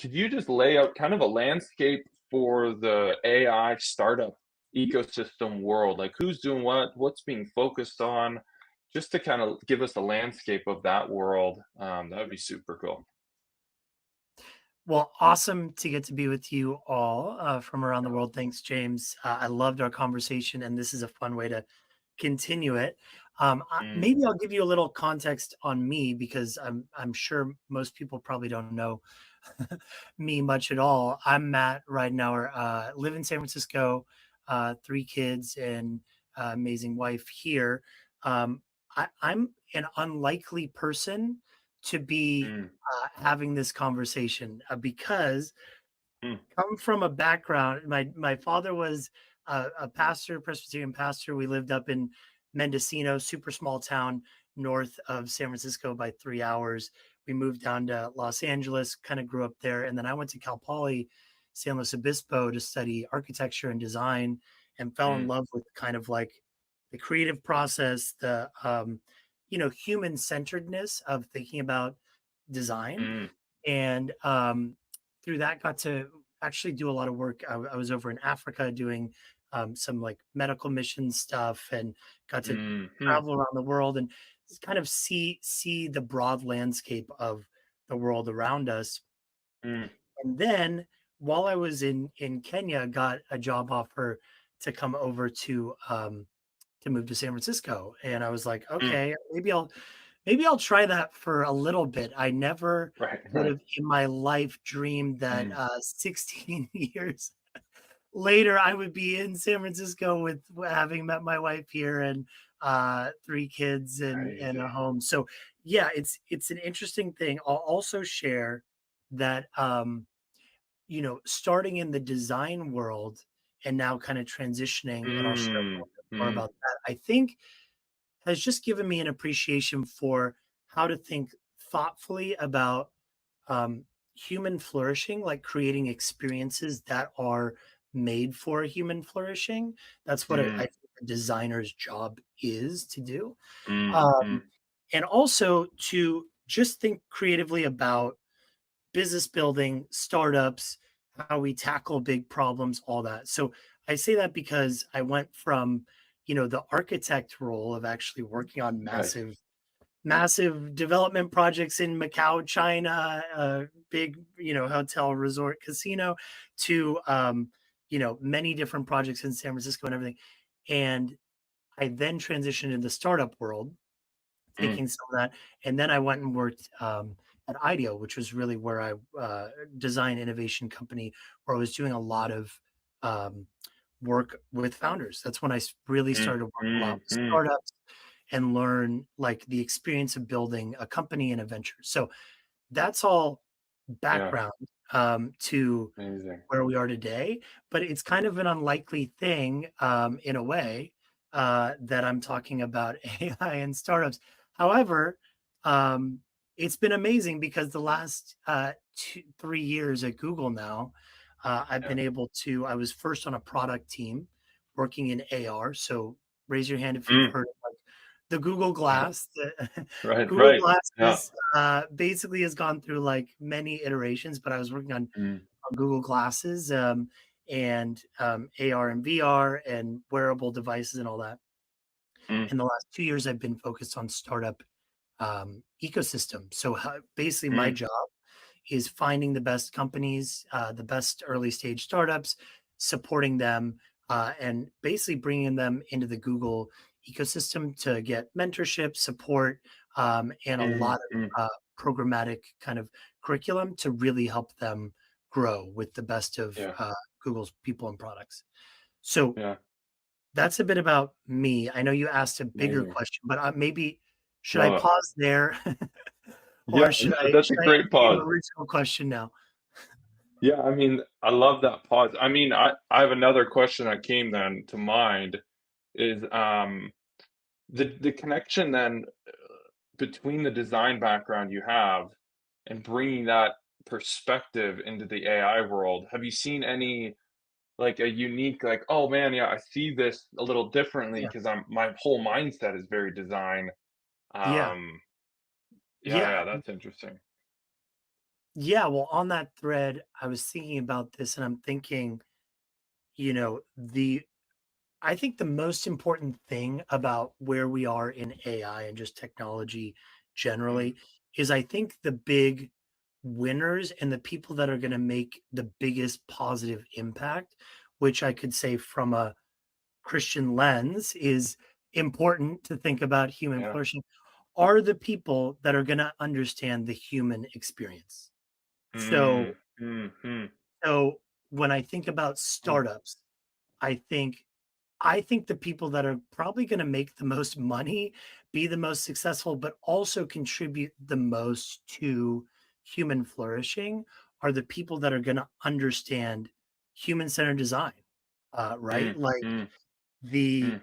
could you just lay out kind of a landscape for the AI startup ecosystem world? Like who's doing what, what's being focused on, just to kind of give us a landscape of that world. That would be super cool. Well, awesome to get to be with you all from around the world. Thanks, James. I loved our conversation, and this is a fun way to continue it. Mm, Maybe I'll give you a little context on me because I'm sure most people probably don't know me much at all. I'm Matt Ridenour, live in San Francisco, 3 kids, and amazing wife here. I'm an unlikely person to be mm, having this conversation because mm, come from a background. My father was a pastor, Presbyterian pastor. We lived up in Mendocino, super small town north of San Francisco by 3 hours. We moved down to Los Angeles, kind of grew up there, and then I went to Cal Poly, San Luis Obispo, to study architecture and design, and fell in mm, love with kind of like the creative process, the human centeredness of thinking about design, mm, and through that got to actually do a lot of work. I was over in Africa doing some like medical mission stuff, and got to mm, mm, travel around the world and just kind of see the broad landscape of the world around us. mm, And then while I was in Kenya, got a job offer to come over to move to San Francisco, and I was like, mm. okay, maybe I'll try that for a little bit. I never Right, would right. have in my life dreamed that, Mm, 16 years later, I would be in San Francisco with having met my wife here and, 3 kids and a crazy. home. So, yeah, it's an interesting thing. I'll also share that, starting in the design world and now kind of transitioning, and I'll share a Mm, little bit more mm, about that, I think has just given me an appreciation for how to think thoughtfully about human flourishing, like creating experiences that are made for human flourishing. That's what I mm, think a designer's job is to do. mm, Um, mm. and also to just think creatively about business building, startups, how we tackle big problems, all that. So I say that because I went from, the architect role of actually working on Right. massive development projects in Macau, China, big, hotel, resort, casino, to many different projects in San Francisco and everything. And I then transitioned into the startup world, Mm, taking some of that, and then I went and worked at IDEO, which was really where I design innovation company, where I was doing a lot of um, work with founders. That's when I really mm, started to work a lot mm, with mm. startups and learn like the experience of building a company and a venture. So that's all Yeah, background to amazing. where we are today, but it's kind of an unlikely thing, in a way, that I'm talking about AI and startups. However, um, it's been amazing because the last 3 years at Google now, I've Yeah. been able to. I was first on a product team working in AR. So raise your hand if you've Mm. heard of like the Google Glass. The Right, Google right. Yeah. Glasses basically has gone through like many iterations, but I was working Mm, on Google Glasses, and AR and VR and wearable devices and all that. mm, In the last 2 years, I've been focused on startup ecosystem. So basically, my mm, job is finding the best companies, the best early stage startups, supporting them, and basically bringing them into the Google ecosystem to get mentorship, support, and a mm, lot mm. of programmatic kind of curriculum to really help them grow with the best of Yeah, Google's people and products. So yeah. that's a bit about me. I know you asked a bigger Amazing. question, but maybe should I Love it. pause there, Yeah, or should no, I that's a should I great answer your pause. original question now? Yeah, I mean, I love that pause. I mean, I have another question that came then to mind is the connection then between the design background you have and bringing that perspective into the AI world. Have you seen any like a unique like, oh man, yeah, I see this a little differently Yeah. because I'm my whole mindset is very design. Yeah. Um, yeah, Yeah. yeah, that's interesting. Yeah, well, on that thread, I was thinking about this and I'm thinking, you know, the I think the most important thing about where we are in AI and just technology Mm, generally is I think the big winners and the people that are going to make the biggest positive impact, which I could say from a Christian lens is important to think about human yeah. flourishing, are the people that are going to understand the human experience. Mm, So, mm, mm, so when I think about mm, startups, I think I think the people that are probably gonna make the most money, be the most successful, but also contribute the most to human flourishing are the people that are gonna understand human-centered design, right? mm, Like, mm, the mm,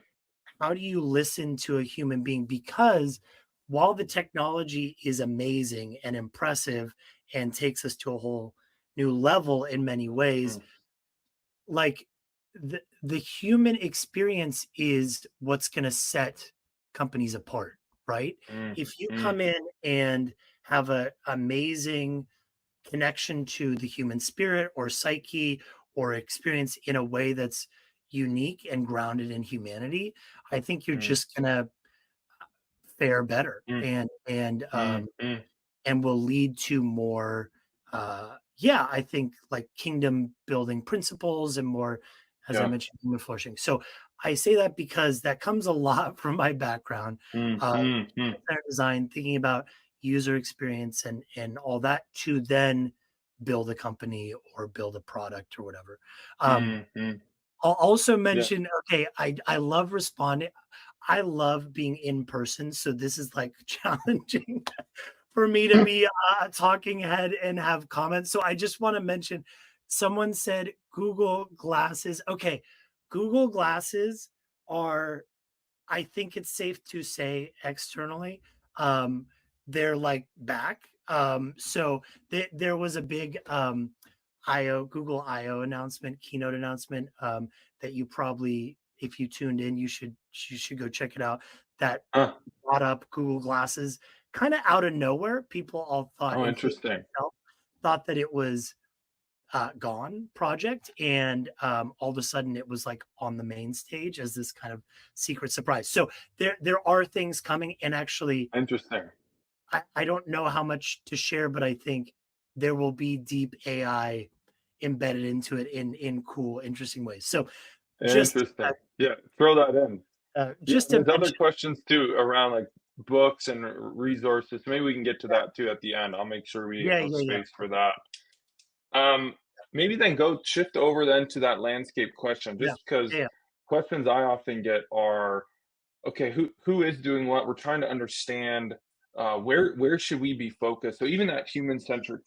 how do you listen to a human being? Because while the technology is amazing and impressive and takes us to a whole new level in many ways, mm, like the human experience is what's going to set companies apart, right? mm, If you mm, come in and have a amazing connection to the human spirit or psyche or experience in a way that's unique and grounded in humanity, I think you're mm, just going to fare better mm, mm, mm. and will lead to more yeah, I think like kingdom building principles and more, as I Yeah. mentioned, human flourishing. So I say that because that comes a lot from my background, Mm, uh mm, mm, design, thinking about user experience and all that to then build a company or build a product or whatever. um mm, mm. I'll also Yeah. mention, okay, I love responding. I love being in person, so this is like challenging for me to be a talking head and have comments. So I just want to mention someone said Google Glasses. Okay, Google Glasses are, I think it's safe to say externally, um, they're like back. So there was a big IO Google IO announcement, keynote announcement that you probably, if you tuned in, you should go check it out. That Huh. brought up Google Glasses kind of out of nowhere. People all thought, Oh, including interesting. myself, thought that it was gone project, and all of a sudden it was like on the main stage as this kind of secret surprise. So there are things coming, and actually, Interesting. I don't know how much to share, but I think there will be deep AI embedded into it in cool, interesting ways. So just Interesting. Yeah. Throw that in. Yeah. just to There's other mention, questions too around like books and resources. Maybe we can get to yeah, that too at the end. I'll make sure we yeah, have yeah, yeah, space for that. Um, maybe then go shift over then to that landscape question, yeah, just because yeah, questions I often get are, okay, who is doing what? We're trying to understand where should we be focused. So even that human centric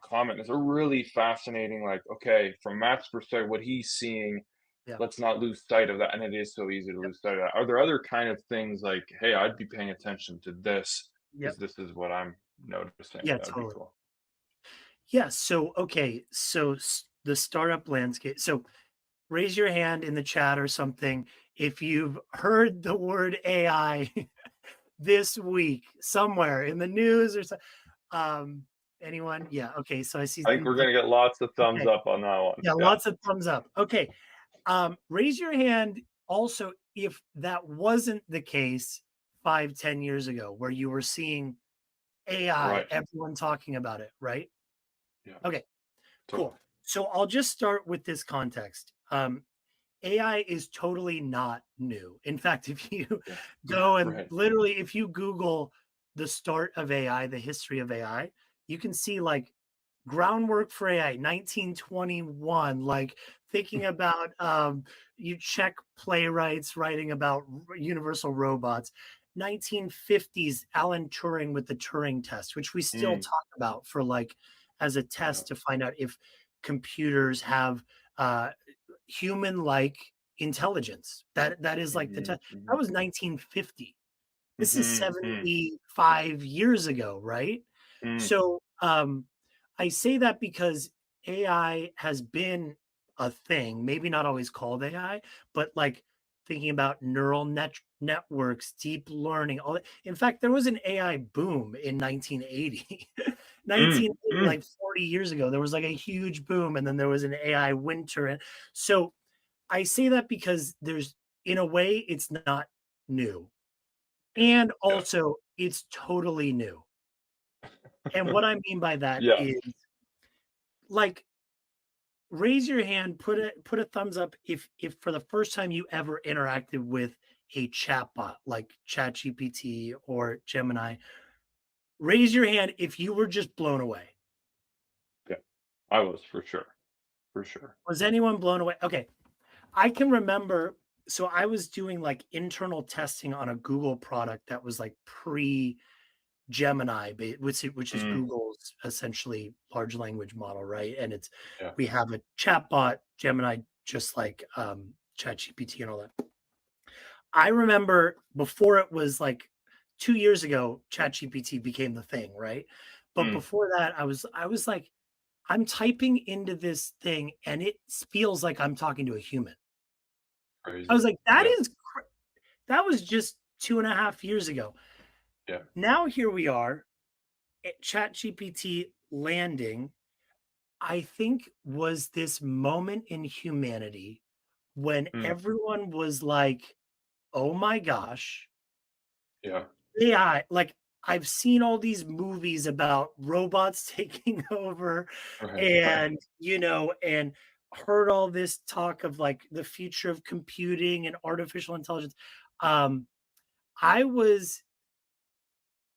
comment is a really fascinating. Like, okay, from Matt's perspective, what he's seeing, yeah, let's not lose sight of that. And it is so easy to yep, lose sight of that. Are there other kind of things like, hey, I'd be paying attention to this because yep, this is what I'm noticing? yeah, That'd be totally. cool. Yeah. So okay, so the startup landscape. So raise your hand in the chat or something if you've heard the word AI this week somewhere in the news or so. Um, anyone? Yeah. Okay. So I see I think some we're thumbs. gonna get lots of thumbs Okay. up on that one. Yeah. Yeah. Lots of thumbs up. Okay. Raise your hand also if that wasn't the case 5, 10 years ago, where you were seeing AI, Right. everyone talking about it, right? Yeah. Okay. Cool. Totally. So I'll just start with this context. AI is totally not new. In fact, if you Yeah. go and Right. literally, if you Google the start of AI, the history of AI, you can see like groundwork for AI, 1921, like thinking about you check playwrights writing about universal robots. 1950s, Alan Turing with the Turing test, which we still Mm, talk about for like as a yeah. test to find out if computers have uh, human-like intelligence. That is like the Mhm, test. That mhm, was 1950. This is mhm, mm, 75 years ago, right? mm, So, I say that because AI has been a thing, maybe not always called AI, but like thinking about networks, deep learning, all that. In fact, there was an AI boom in 1980. Mm, 1980, mm, like 40 years ago, there was like a huge boom, and then there was an AI winter. And so I say that because in a way, it's not new. yeah, And yeah, also, it's totally new. And what I mean by that yeah. is, like, raise your hand, put a thumbs up if for the first time you ever interacted with a chatbot like ChatGPT or Gemini. Raise your hand if you were just blown away. Yeah, I was for sure, for sure. Was anyone blown away? Okay. I can remember, so I was doing like internal testing on a Google product that was like pre Gemini, which is Mm, Google's essentially large language model, right? And yeah. we have a chatbot, Gemini, just like ChatGPT and all that. I remember before it was like 2 years ago, ChatGPT became the thing, right? But Mm, before that, I was like, I'm typing into this thing and it feels like I'm talking to a human. I was crazy. like, Yeah, that was just 2.5 years ago. yeah. Now here we are at ChatGPT landing. I think was this moment in humanity when Mm, everyone was like, "Oh my gosh, yeah. AI." Like, I've seen all these movies about robots taking over Right, right. and heard all this talk of like the future of computing and artificial intelligence. Um, I was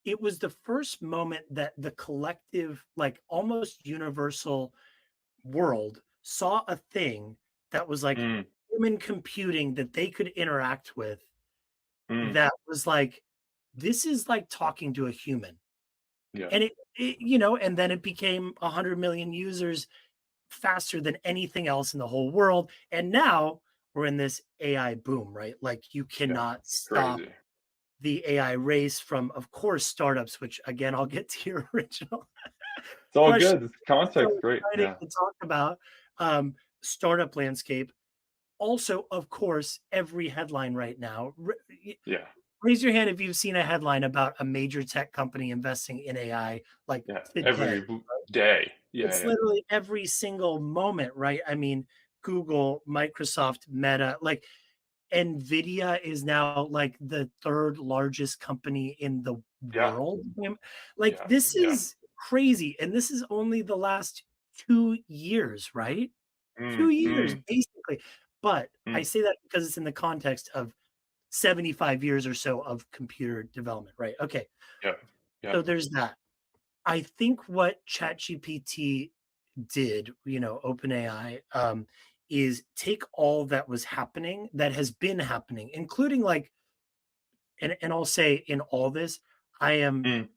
It was the first moment that the collective, like almost universal world saw a thing that was like Mm, human computing that they could interact with, mm, that was like, this is like talking to a human. yeah. And and then it became 100 million users faster than anything else in the whole world. And now we're in this AI boom, right? Like, you Yeah, cannot stop crazy. the AI race from, of course, startups, which again, I'll get to your original It's all question. good. This It's so context, great. exciting Yeah, to talk about startup landscape. Also, of course, every headline right now. yeah, Raise your hand if you've seen a headline about a major tech company investing in AI like yeah. today. Every day. Yeah, It's yeah, literally every single moment, right? I mean, Google, Microsoft, Meta, like Nvidia is now like the third largest company in the yeah, world. Like, yeah, this yeah. is crazy, and this is only the last 2 years, right? 2 Mm, years, mm, basically. But I mm. say that because it's in the context of 75 years or so of computer development, right? Okay, Yep, so yep. there's that. I think what ChatGPT did, OpenAI, is take all that was happening, that has been happening, including like, and I'll say in all this, I am Mm.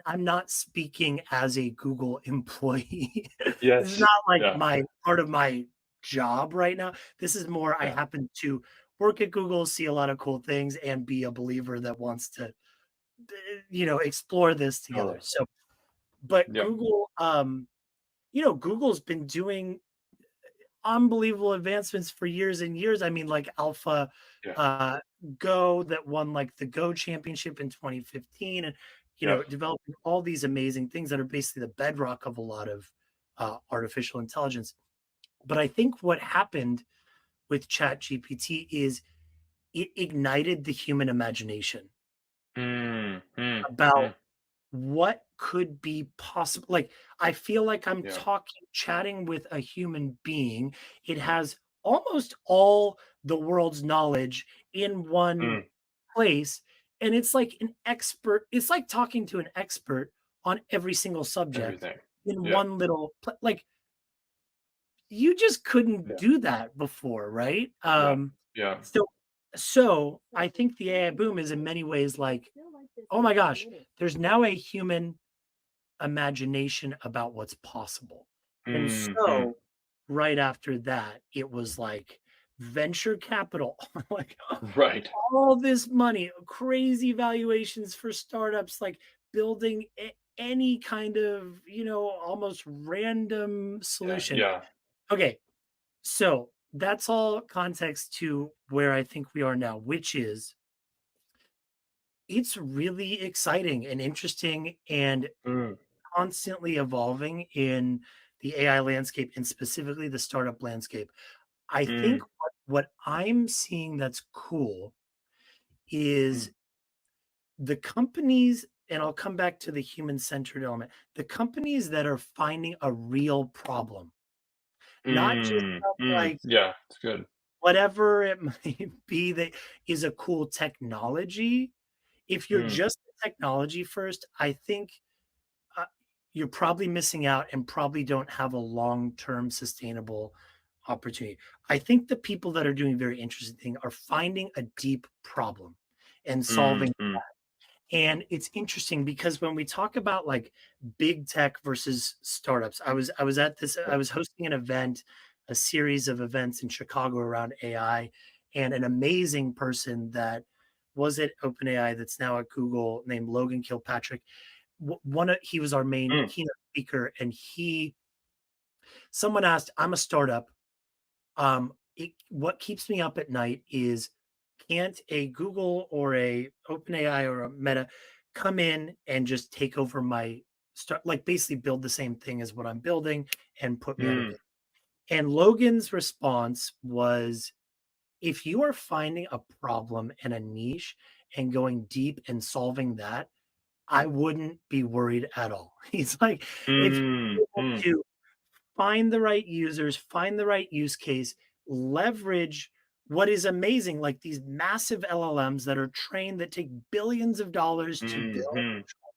I'm not speaking as a Google employee. This is Yes. not like Yeah, my part of my job right now. This is more, I yeah, happen to work at Google, see a lot of cool things, and be a believer that wants to, explore this together. totally. So, but Yep, Google's been doing unbelievable advancements for years and years. I mean, like Alpha yeah, uh, Go, that won like the Go championship in 2015, and yep. developing all these amazing things that are basically the bedrock of a lot of artificial intelligence. But I think what happened with Chat GPT is it ignited the human imagination Mm, mm, about mm. what could be possible. Like, I feel like I'm Yeah. chatting with a human being. It has almost all the world's knowledge in one Mm. place. And it's like an expert. It's like talking to an expert on every single subject Everything. in Yeah, one little, like, you just couldn't yeah, do that before, right? yeah, yeah. So, so I think the AI boom is in many ways like, oh my gosh, there's now a human imagination about what's possible. And Mhm. so right after that, it was like venture capital, like Right. all this money, crazy valuations for startups, like building any kind of, almost random Yeah, solution. yeah. Okay, so that's all context to where I think we are now, which is it's really exciting and interesting and Mm, constantly evolving in the AI landscape and specifically the startup landscape. I think mm, what I'm seeing that's cool mm, is the companies, and I'll come back to the human centered element, the companies that are finding a real problem, not just like yeah, it's good. whatever it might be that is a cool technology. If you're Mm, just technology first, I think uh, you're probably missing out and probably don't have a long-term sustainable opportunity. I think the people that are doing very interesting things are finding a deep problem and mm, solving. mm, And it's interesting because when we talk about like big tech versus startups, I was hosting an event, a series of events in Chicago around AI, and an amazing person that was at OpenAI that's now at Google named Logan Kilpatrick. He was our main mm, keynote speaker, and someone asked, "I'm a startup. What keeps me up at night is can't a Google or a OpenAI or a Meta come in and just take over my start, like basically build the same thing as what I'm building and put me out of mm, it." And Logan's response was, if you are finding a problem and a niche and going deep and solving that, I wouldn't be worried at all. He's like, if mm, you're able mm, to find the right users, find the right use case, leverage what is amazing, like these massive LLMs that are trained that take billions of dollars to build,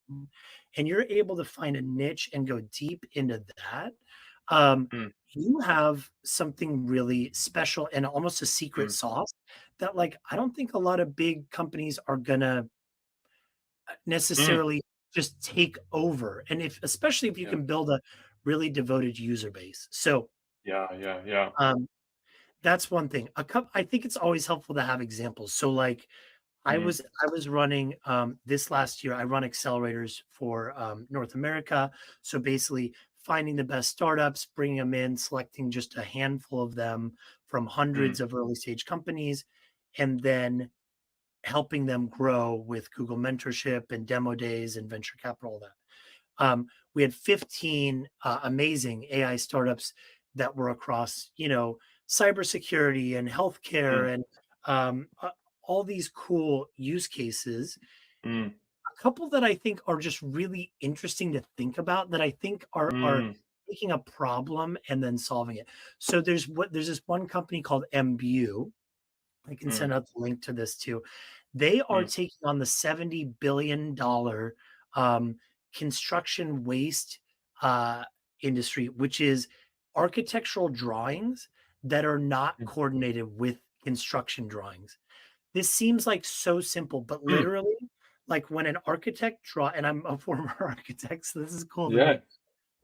mhm, and you're able to find a niche and go deep into that, um, mm, you have something really special and almost a secret mm, sauce that, like, I don't think a lot of big companies are gonna mm, necessarily just take over. And if, especially if you yeah, can build a really devoted user base. So, yeah, yeah, yeah, um, that's one thing. I think it's always helpful to have examples. So, like, mm, I was running this last year. I run accelerators for North America. So basically, finding the best startups, bringing them in, selecting just a handful of them from mm, hundreds of early stage companies, and then helping them grow with Google mentorship and demo days and venture capital. All that. We had 15 amazing AI startups that were across, cybersecurity and mm, healthcare and um, uh, all these cool use cases. mm, A couple that I think are just really interesting to think about that I think are mm, taking a problem and then solving it. So there's this one company called MBU. I can mm, send out the link to this too. They are mm, taking on the $70 billion um, construction waste industry, which is architectural drawings that are not mm, coordinated with construction drawings. This seems like so simple, but mm, literally, like when an architect draw, and I'm a former architect, so this is cool to yeah, me.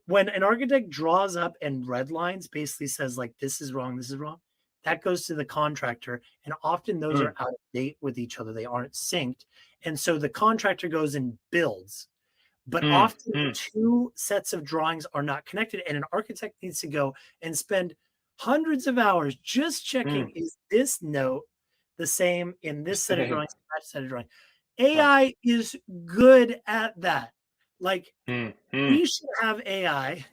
When an architect draws up and red lines, basically says like this is wrong, that goes to the contractor, and often those are mm, out of date with each other. They aren't synced. And so the contractor goes and builds, but mm, often the mm, two sets of drawings are not connected, and an architect needs to go and spend hundreds of hours just checking, mm, is this note the same in this set of same, drawings, that set of drawings. huh, AI is good at that. Like, mm, mm, we should have AI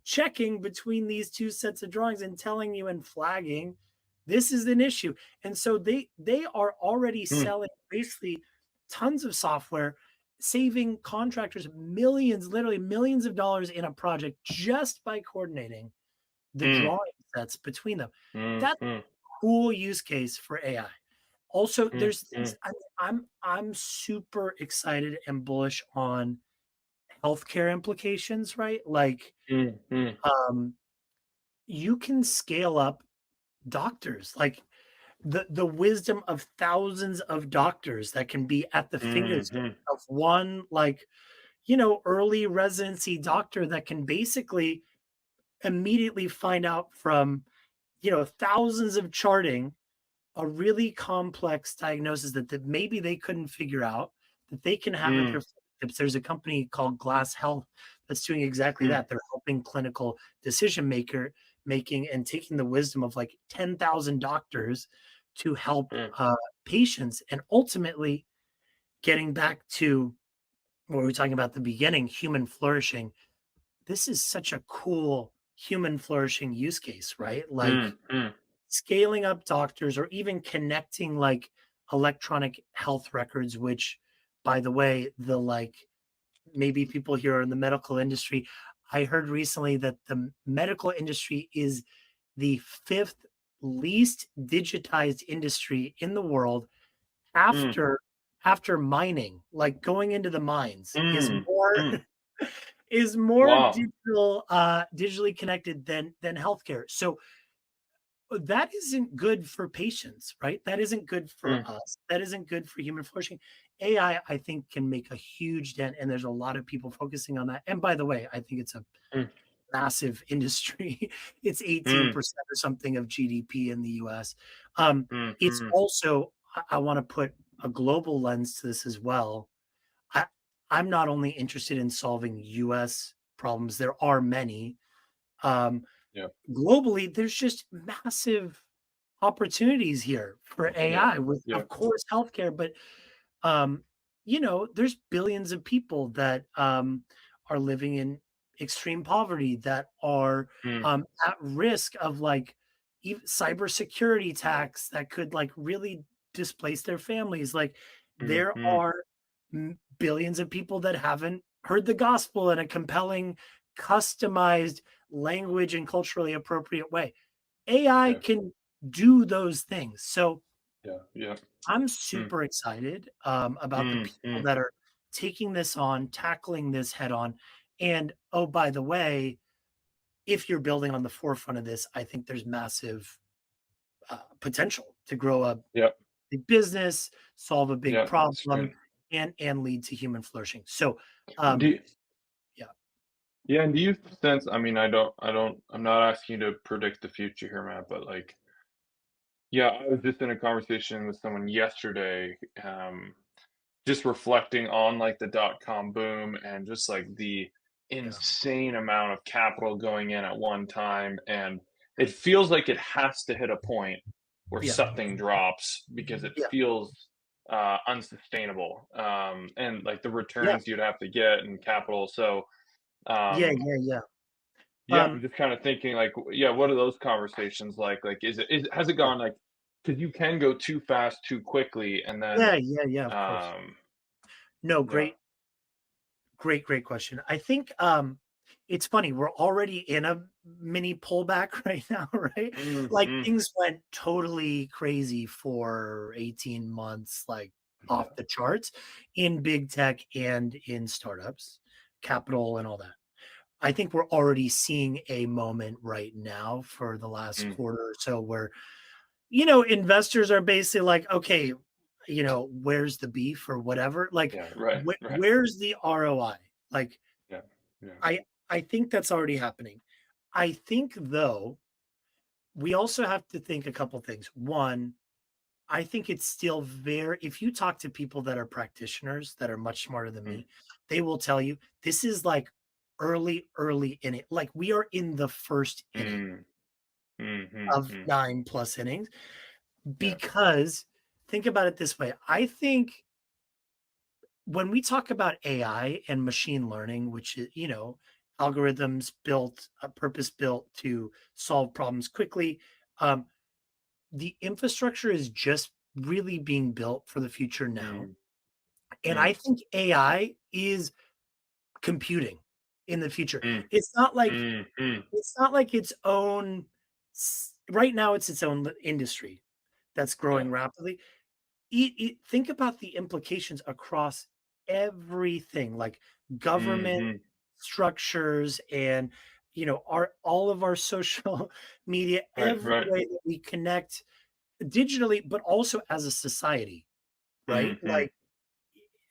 checking between these two sets of drawings and telling you and flagging this is an issue. And so they are already mm, selling basically tons of software, saving contractors millions, literally millions of dollars in a project just by coordinating the mm, drawing sets between them. mm, That's mm, a cool use case for AI. Also, mm, there's things mm, I'm super excited and bullish on healthcare implications, right? Like, mm, mm, um, you can scale up doctors, like the wisdom of thousands of doctors that can be at the fingertips mhm, of one, like, early residency doctor that can basically immediately find out from, thousands of charting a really complex diagnosis that maybe they couldn't figure out, that they can have at mm, their partnerships. There's a company called Glass Health that's doing exactly mm, that. They're helping clinical decision making and taking the wisdom of like 10,000 doctors to help mm, patients, and ultimately getting back to what we were talking about at the beginning, human flourishing. This is such a cool human flourishing use case, right? Like mm, mm. scaling up doctors or even connecting like electronic health records, which by the way, the like maybe people here are in the medical industry. I heard recently that the medical industry is the fifth least digitized industry in the world Mm, after mining. Like going into the mines is mm, more mm. Wow. digital digitally connected than healthcare. So that isn't good for patients, right? That isn't good for Mm, us. That isn't good for human flourishing. AI, I think, can make a huge dent, and there's a lot of people focusing on that. And by the way, I think it's a mm, massive industry. It's mm, 18% or something of GDP in the US. Um, mm, it's mm. also, I want to put a global lens to this as well. I, I'm not only interested in solving US problems, there are many. Um, Yeah, Globally, there's just massive opportunities here for yeah, AI with, yeah. of course, healthcare, but um, there's billions of people that are living in extreme poverty that are Mm, at risk of like even cybersecurity attacks that could like really displace their families. Like mm, there mm. are billions of people that haven't heard the gospel in a compelling, customized, language and culturally appropriate way. AI Yeah, can do those things. So yeah, yeah. I'm Mm, super excited about the mm, people mm. that are taking this on, tackling this head on. And oh, by the way, if you're building on the forefront of this, I think there's massive potential to grow a Yeah, big business, solve a big yeah, that's problem, great. and lead to human flourishing. So, Do you, yeah, yeah, and do you sense, I mean, I'm not asking you to predict the future here, Matt, but like, yeah, I was just in a conversation with someone yesterday, just reflecting on like the dot-com boom and just like the yeah, insane amount of capital going in at one time. And it feels like it has to hit a point where yeah, something drops because it yeah, feels unsustainable. And like the yeah, returns you'd have to get and capital. So, yeah, um, yeah, yeah. yeah, I'm Um, just kind of thinking like, yeah, what are those conversations like? Like, has it yeah, gone like, because you can go too fast, too quickly, and then, yeah, yeah, yeah. Of course. um, No, yeah. great question. I think it's funny, we're already in a mini pullback right now, right? Mm, Like mm. things went totally crazy for 18 months, like Yeah. off the charts in big tech and in startups, capital and all that. I think we're already seeing a moment right now for the last Mm, quarter or so where, investors are basically like, okay, where's the beef or whatever? Like, yeah, right, right. where's the ROI? Like, Yeah, yeah. I I think that's already happening. I think though, we also have to think a couple things. One, I think it's still very if you talk to people that are practitioners that are much smarter than Mm, me, they will tell you this is like early in it. Like we are in the first inning mm, mm, mm, of mm. 9 plus innings Yeah. because think about it this way. I think when we talk about AI and machine learning, which is, algorithms built, purpose built to solve problems quickly, um, the infrastructure is just really being built for the future now. Mm, And I mm, think AI is computing in the future. mm, It's not like mm, mm. its own right now it's its own industry that's Yeah. growing rapidly. Think about the implications across everything, like government Mhm. structures and our all of our social media, Right, every right. way that we connect digitally, but also as a society, right? Mhm. Like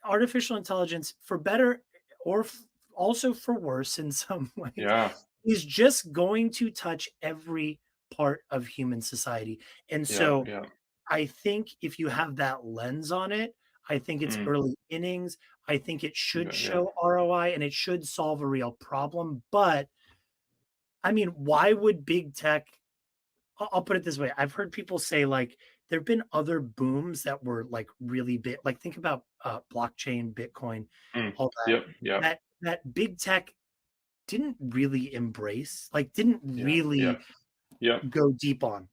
artificial intelligence, for better or also for worse in some ways, Yeah, is just going to touch every part of human society. And yeah, so yeah. I think if you have that lens on it, I think it's Mm, early innings. I think it should Yeah, yeah. show ROI and it should solve a real problem. But I mean, why would big tech? I'll put it this way. I've heard people say like there have been other booms that were like really big. Like think about blockchain, Bitcoin, Mm. all that. Yep, yep, That big tech didn't really embrace, like didn't yeah, yeah, really yep, go deep on.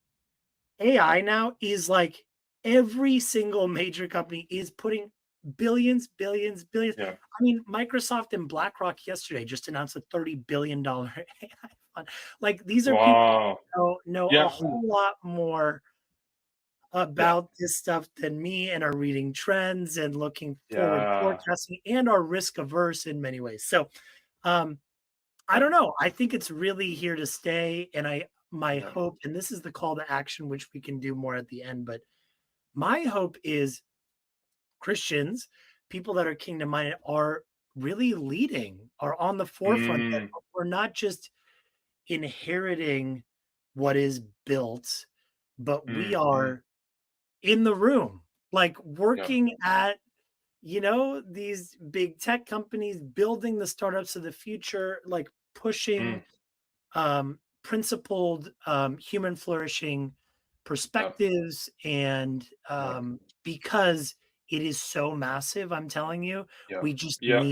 AI now is like every single major company is putting billions, billions, billions. yeah. I mean, Microsoft and BlackRock yesterday just announced a $30 billion AI fund. Like these are people Wow. who know a Yeah, whole lot more yeah, about this stuff than me and are reading trends and looking forward yeah, forecasting and are risk averse in many ways. So um, I yeah, don't know. I think it's really here to stay. And my yeah. hope, and this is the call to action, which we can do more at the end, but my hope is Christians, people that are kingdom minded, are really leading, are on the forefront, that Mm, we're not just inheriting what is built, but we mm. are in the room, like Yep. working at, these big tech companies, building the startups of the future, like Mm, pushing principled human flourishing yep, perspectives. And yep, because it is so massive, I'm telling you, yep, we just yep.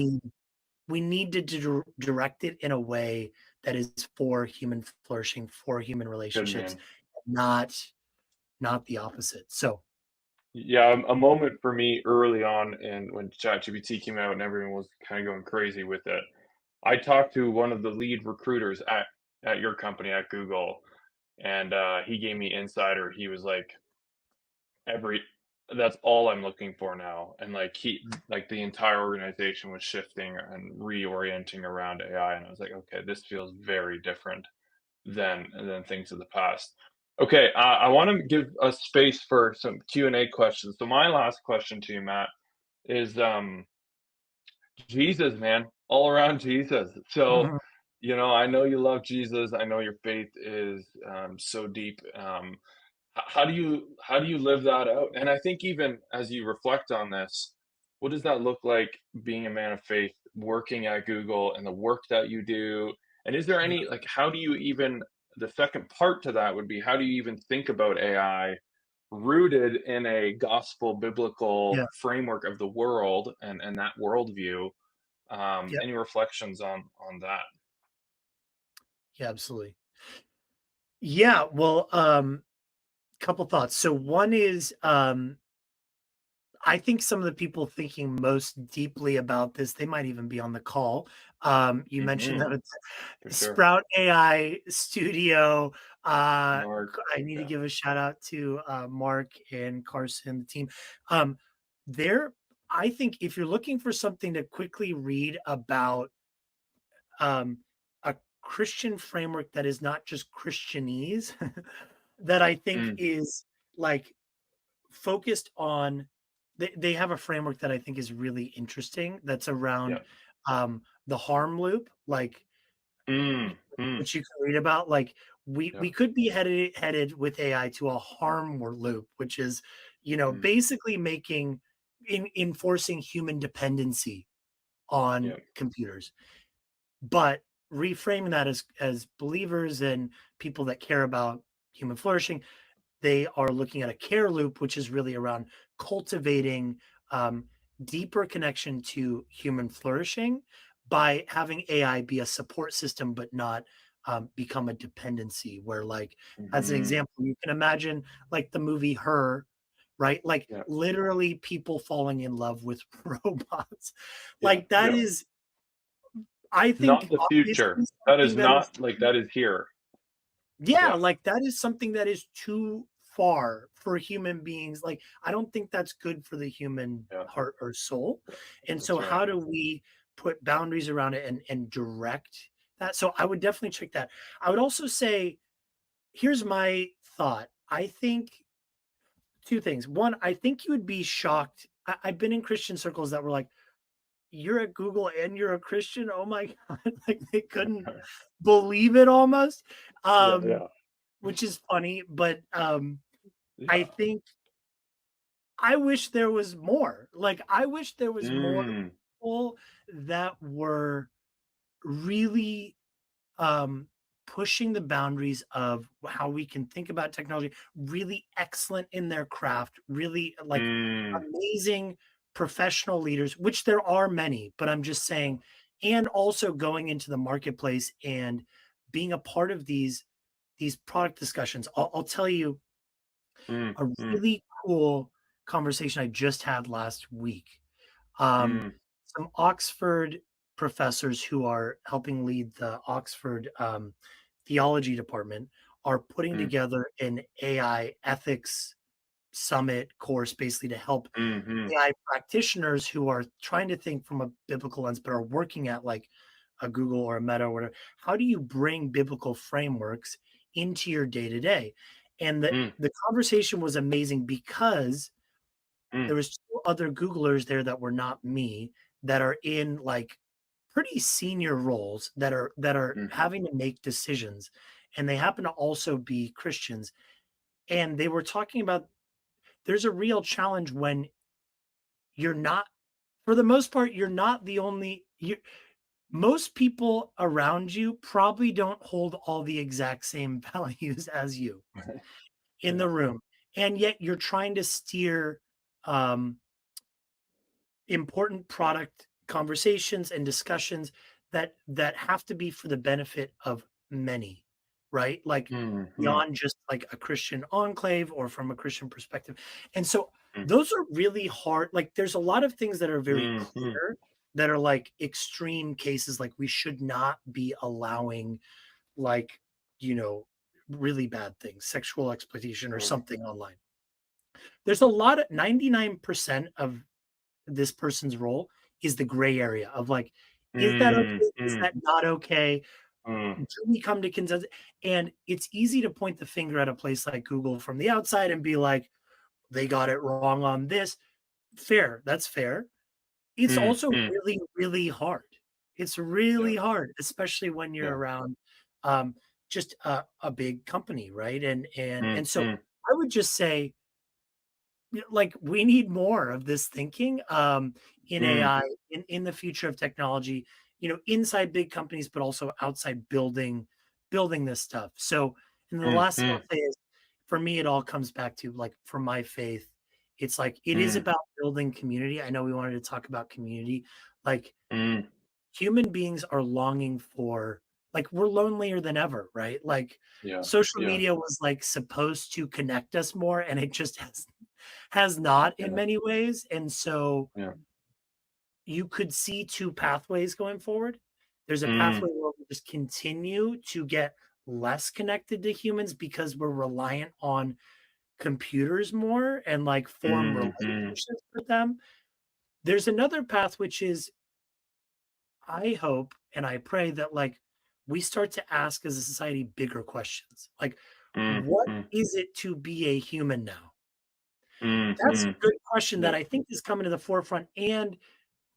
need to direct it in a way that is for human flourishing, for human Good relationships, man. not the opposite. So Yeah, a moment for me early on and when ChatGPT came out and everyone was kind of going crazy with it. I talked to one of the lead recruiters at your company at Google, and he gave me insider. He was like, every that's all I'm looking for now. And like the entire organization was shifting and reorienting around AI. And I was like, okay, this feels very different than things of the past. Okay, I want to give a space for some Q&A questions. So my last question to you, Matt, is Jesus, man, all around Jesus. So, mhm, I know you love Jesus. I know your faith is so deep. How do you live that out? And I think even as you reflect on this, what does that look like being a man of faith, working at Google and the work that you do? And is there yeah, any like how do you even the second part to that would be how do you even think about AI rooted in a gospel biblical yeah, framework of the world and that worldview? yeah, Any reflections on that? yeah, absolutely. Yeah, well, couple thoughts. So one is I think some of the people thinking most deeply about this, they might even be on the call. You mentioned Hmm. that it's For sure. Sprout AI Studio. Mark. I need to Yeah. give a shout out to Mark and Carson, the team. Um, they're, I think, if you're looking for something to quickly read about um, a Christian framework that is not just Christianese, that I think Mm, is like focused on, they have a framework that I think is really interesting that's around yeah. the harm loop, like Mm, mm, which you can read about. Like yeah. we could be headed with AI to a loop, which is, Mm, basically enforcing human dependency on yeah. computers. But reframing that as believers and people that care about human flourishing, they are looking at a care loop, which is really around cultivating um, deeper connection to human flourishing by having AI be a support system, but not become a dependency. Where, like, as an Mhm. example, you can imagine like the movie Her, right? Like Yeah, literally people falling in love with robots. yeah, Like that yeah. is, I Not think, the obviously future. That is something that is, not like, that is here. yeah, Yeah, like that is something that is too far for human beings. Like, I don't think that's good for the human yeah, heart or soul. yeah. And so, That's right. how do we put boundaries around it and direct that? So, I would definitely check that. I would also say, here's my thought. I think two things. One, I think you would be shocked. I've been in Christian circles that were like, "You're at Google and you're a Christian? Oh my God." Like, they couldn't believe it almost. Yeah, Um, yeah, which is funny, but I yeah. think I wish there was more. Like, I wish there was more Mm. people that were really um, pushing the boundaries of how we can think about technology, really excellent in their craft, really like Mm, amazing professional leaders, which there are many, but I'm just saying, and also going into the marketplace and being a part of these product discussions. I'll tell you mm, a mm, really cool conversation I just had last week. Um, mm, some Oxford professors who are helping lead the Oxford theology department are putting mm, together an AI ethics summit course basically to help mhm, AI practitioners who are trying to think from a biblical lens but are working at like a Google or a Meta or whatever. How do you bring biblical frameworks into your day to day? And mm, the conversation was amazing because mm, there was two other Googlers there that were not me that are in like pretty senior roles that are mm, having to make decisions, and they happen to also be Christians. And they were talking about there's a real challenge when you're not, for the most part, you're not the only you most people around you probably don't hold all the exact same values as you in yeah, the room. And yet you're trying to steer um important product conversations and discussions that have to be for the benefit of many, right? Like mhm, beyond just like a Christian enclave or from a Christian perspective. And so mm, those are really hard. Like there's a lot of things that are very mhm, clear that are like extreme cases, like we should not be allowing like, you know, really bad things, sexual exploitation or mm, something online. There's a lot of 99% of this person's role is the gray area of like, is that mm, okay? Is mm, that not okay? mm, Do we come to consensus? And it's easy to point the finger at a place like Google from the outside and be like, they got it wrong on this. Fair. That's fair. It's mm, also mm, really, really hard. It's yeah, really hard, especially when you're yeah, around um, just a big company, right? And mm, so mm, I would just say like we need more of this thinking in mm, AI in the future of technology, inside big companies, but also outside building this stuff. So, and the mm, last thing mm, I'll say is for me, it all comes back to like for my faith, it's like it is mm, about building community. I know we wanted to talk about community. Like mm, human beings are longing for like we're lonelier than ever, right? Like yeah, social yeah, media was like supposed to connect us more and it just has not in yeah, many ways. And so yeah, you could see two pathways going forward. There's a mm, pathway where we just continue to get less connected to humans because we're reliant on computers more and like form mhm, relationships with them. There's another path, which is I hope and I pray that like we start to ask as a society bigger questions. Like, mm, what mm, is it to be a human now? mm, That's mm, a good question that yeah, I think is coming to the forefront. And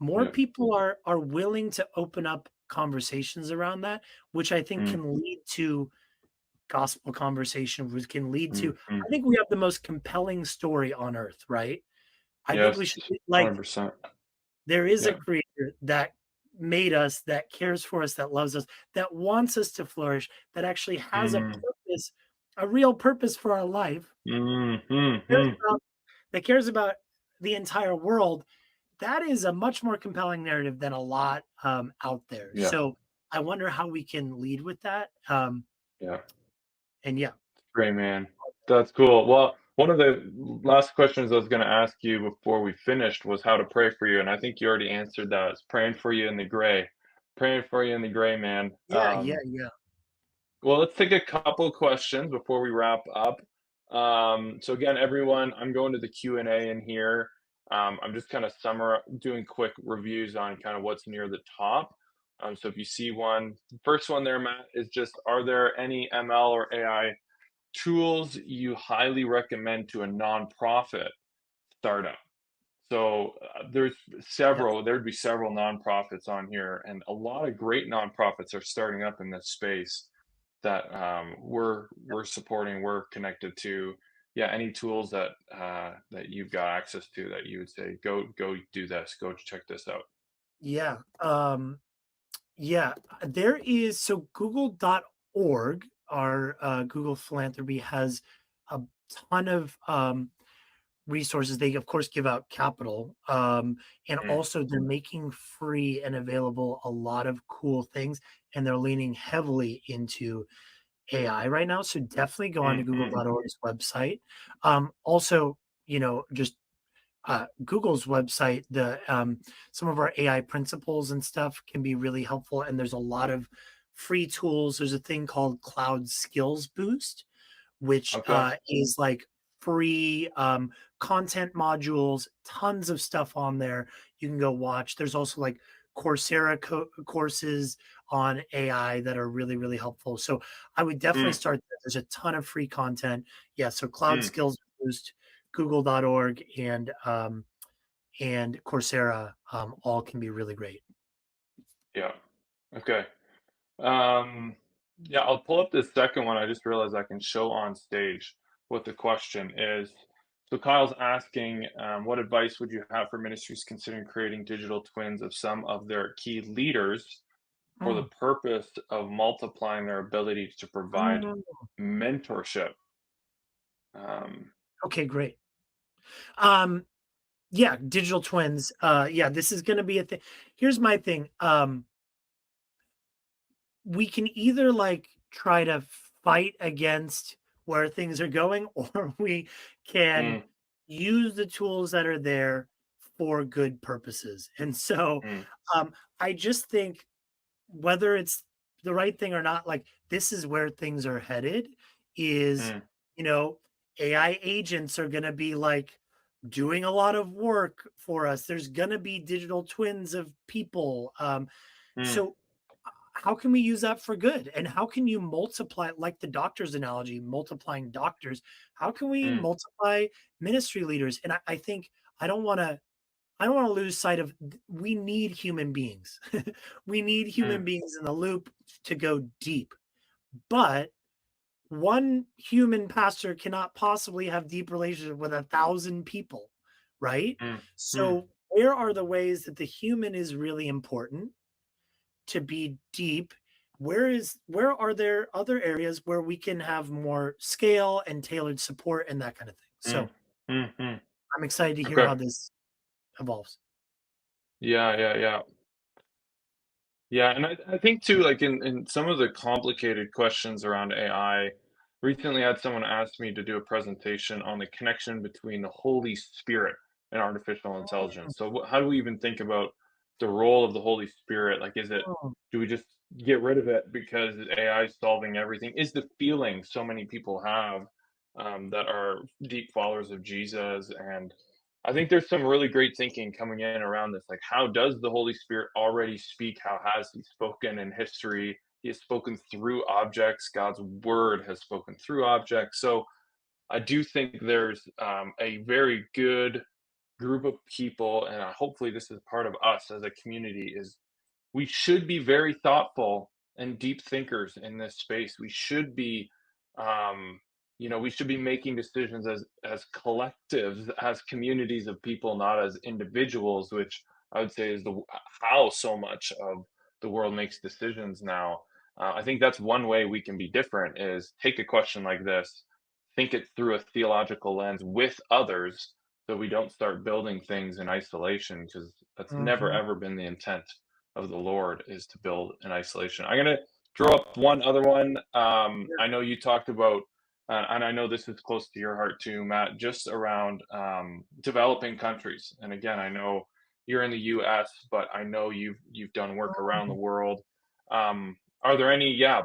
more yeah, people are willing to open up conversations around that, which I think mm, can lead to gospel conversation, which can lead mm, to mm, I think we have the most compelling story on earth, right? I think yes, we should like 100%, there is a yeah, creator that made us, that cares for us, that loves us, that wants us to flourish, that actually has a mm, purpose, a real purpose for our life, mm, mm, cares mm, about that cares about the entire world. That is a much more compelling narrative than a lot out there. yeah, So I wonder how we can lead with that. yeah. And yeah, Great, man. That's cool. Well, one of the last questions I was going to ask you before we finished was how to pray for you, and I think you already answered that. It's praying for you in the gray, praying for you in the gray, man. yeah, yeah, yeah, Well, let's take a couple questions before we wrap up. So again, everyone, I'm going to the Q&A in here. I'm just kind of doing quick reviews on kind of what's near the top. So if you see one, first one there, Matt, is just, are there any ML or AI tools you highly recommend to a nonprofit startup? So yeah. there'd be several nonprofits on here, and a lot of great nonprofits are starting up in this space that we're supporting, we're connected to. Yeah, any tools that you've got access to that you would say, go do this, go check this out. Yeah. Yeah, there is so google.org, our Google Philanthropy has a ton of resources. They, of course, give out capital. And Mm, also, they're making free and available a lot of cool things. And they're leaning heavily into AI right now. So definitely go on to mm, mm. google.org's website. Also, just Google's website, the some of our AI principles and stuff can be really helpful. And there's a lot of free tools. There's a thing called Cloud Skills Boost, which Okay. is like free content modules, tons of stuff on there you can go watch. There's also like Coursera courses on AI that are really, really helpful. So I would definitely Mm, start there. There's a ton of free content. Yeah. So Cloud mm. Skills Boost, google.org, and Coursera all can be really great. Yeah. Okay. Um, yeah, I'll pull up this second one. I just realized I can show on stage what the question is. So Kyle's asking, what advice would you have for ministries considering creating digital twins of some of their key leaders for the Mm, purpose of multiplying their ability to provide mm. mentorship? Um, Okay, great. Um, yeah, digital twins. Yeah, this is going to be a thing. Here's my thing. We can either like try to fight against where things are going, or we can mm, use the tools that are there for good purposes. And so mm, um, I just think whether it's the right thing or not, like this is where things are headed is, mm, you know, AI agents are going to be like doing a lot of work for us. There's going to be digital twins of people. mm, So how can we use that for good? And how can you multiply, like the doctor's analogy, multiplying doctors? How can we mm, multiply ministry leaders? And I think I don't want to I don't want to lose sight of we need human beings. We need mm, human beings in the loop to go deep. But one human pastor cannot possibly have deep relationship with 1,000 people, right? mm, mm, So where are the ways that the human is really important to be deep? Where are there other areas where we can have more scale and tailored support and that kind of thing? mm, So mm, mm. I'm excited to hear Okay. how this evolves. Yeah, yeah, yeah. Yeah, and I think too, like in some of the complicated questions around AI, recently I had someone ask me to do a presentation on the connection between the Holy Spirit and artificial intelligence. So how do we even think about the role of the Holy Spirit? Like, Oh, do we just get rid of it because AI is solving everything? Is the feeling so many people have that are deep followers of Jesus, and I think there's some really great thinking coming in around this. Like, how does the Holy Spirit already speak? How has He spoken in history? He has spoken through objects. God's word has spoken through objects. So I do think there's a very good group of people, and hopefully this is part of us as a community. Is we should be very thoughtful and deep thinkers in this space. We should be, um, we should be making decisions as collectives, as communities of people, not as individuals. Which I would say is the how so much of the world makes decisions now. I think that's one way we can be different: is take a question like this, think it through a theological lens with others, so we don't start building things in isolation, because that's never mhm. ever been the intent of the Lord, is to build in isolation. I'm gonna throw up one other one. I know you talked about, and I know this is close to your heart too, Matt, just around developing countries. And again, I know you're in the U.S., but I know you've done work around the world. Are there any, yeah,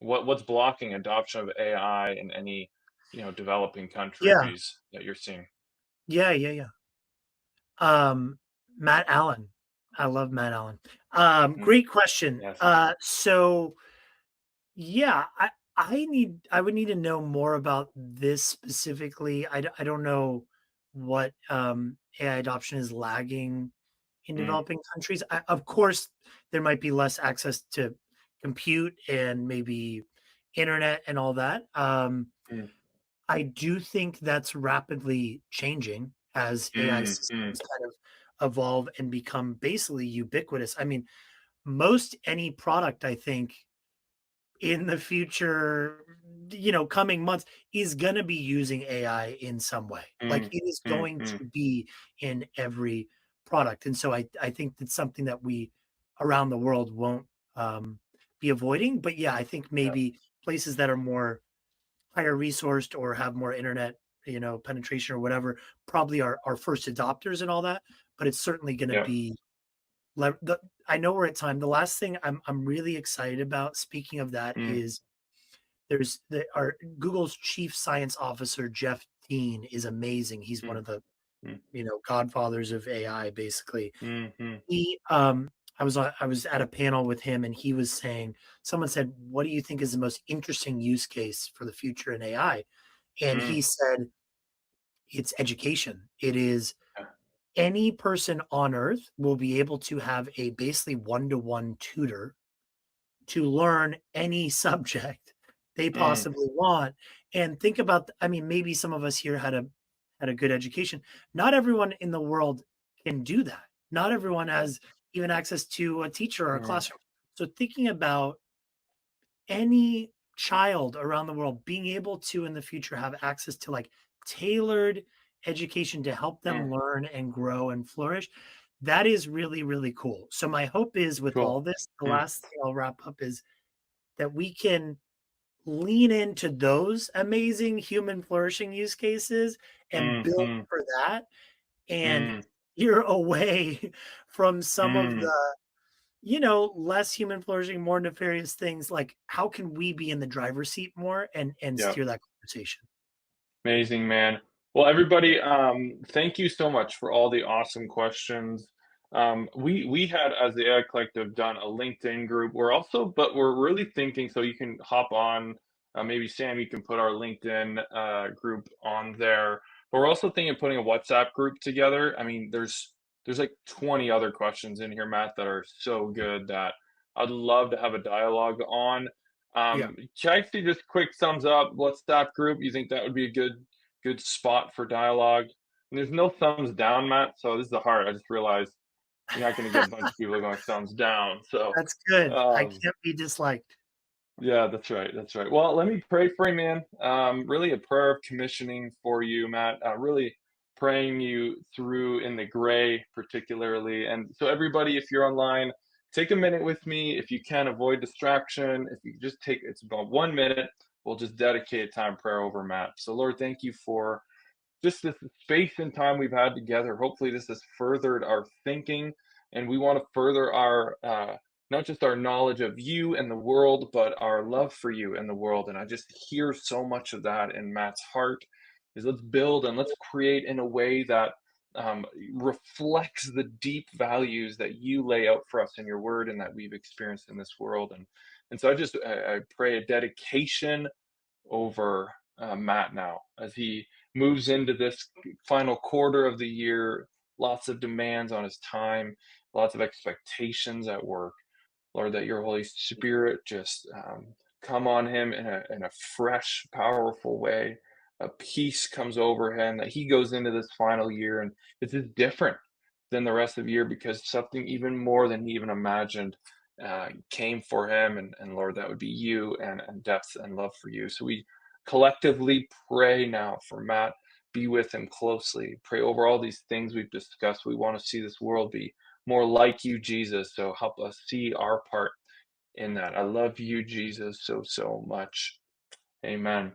what's blocking adoption of AI in any developing Yeah. countries that you're seeing? Yeah, yeah, yeah. Matt Allen. I love Matt Allen. Mm, Great question. yes. So yeah, I would need to know more about this specifically. I don't know what AI adoption is lagging in Mm, developing countries. Of course, there might be less access to compute and maybe internet and all that. mm, I do think that's rapidly changing as AI mm, mm, systems kind of evolve and become basically ubiquitous. I mean, most any product, I think, in the future, coming months is going to be using AI in some way. Like Mm, it is mm, going mm. to be in every product. And so I think that's something that we around the world won't be avoiding. But yeah, I think Yep, maybe places that are more higher resourced or have more internet, penetration or whatever, probably are first adopters and all that. But it's certainly going to yep. be I know we're at time. The last thing I'm really excited about, speaking of that, Mm, is there's our Google's chief science officer, Jeff Dean, is amazing. He's one mm, of the, mm, godfathers of AI, basically. mm, mm, He I was at a panel with him and he was saying, someone said, "What do you think is the most interesting use case for the future in AI?" And mm. he said, "It's education. It is Yeah. any person on earth will be able to have a basically one-to-one tutor to learn any subject they Mm, possibly want." And think about, I mean, maybe some of us here had a good education. Not everyone in the world can do that. Not everyone has even access to a teacher or a mm, classroom. So thinking about any child around the world being able to in the future have access to like tailored education to help them mm. learn and grow and flourish, that is really, really cool. So my hope is with Cool. all this, the Mm, last thing I'll wrap up is that we can lean into those amazing human flourishing use cases and mm, build mm, for that and mm, steer away from some of mm. the, less human flourishing, more nefarious things. Like how can we be in the driver's seat more and Yep. steer that conversation? Amazing, man. Well, everybody, thank you so much for all the awesome questions. We had, as the AI Collective, done a LinkedIn group. But we're really thinking, so you can hop on. Maybe Sam, you can put our LinkedIn group on there. But we're also thinking of putting a WhatsApp group together. I mean, there's like 20 other questions in here, Matt, that are so good that I'd love to have a dialogue on. Yeah. Chelsea, just quick thumbs up. WhatsApp group. You think that would be a good spot for dialogue? And there's no thumbs down, Matt. So this is the hard. I just realized you're not going to get a bunch of people going thumbs down. So That's good. I um, can't be disliked. yeah, that's right. That's right. Well, let me pray for you, man. Really a prayer of commissioning for you, Matt. Really praying you through in the gray, particularly. And so, everybody, if you're online, take a minute with me. If you can, avoid distraction. If you just take, it's about 1 minute. We'll just dedicate time prayer over Matt. So, Lord, thank you for just this space and time we've had together. Hopefully, this has furthered our thinking, and we want to further our not just our knowledge of you and the world, but our love for you and the world. And I just hear so much of that in Matt's heart. Is let's build and let's create in a way that reflects the deep values that you lay out for us in your word and that we've experienced in this world. And so I pray a dedication over Matt now as he moves into this final quarter of the year. Lots of demands on his time, lots of expectations at work. Lord, that your Holy Spirit just come on him in a fresh, powerful way. A peace comes over him that he goes into this final year and it's just different than the rest of the year because something even more than he even imagined came for him. And Lord, that would be you and depth and love for you. So we collectively pray now for Matt. Be with him closely. Pray over all these things we've discussed. We want to see this world be more like you, Jesus. So help us see our part in that. I love you, Jesus, so, so much. Amen.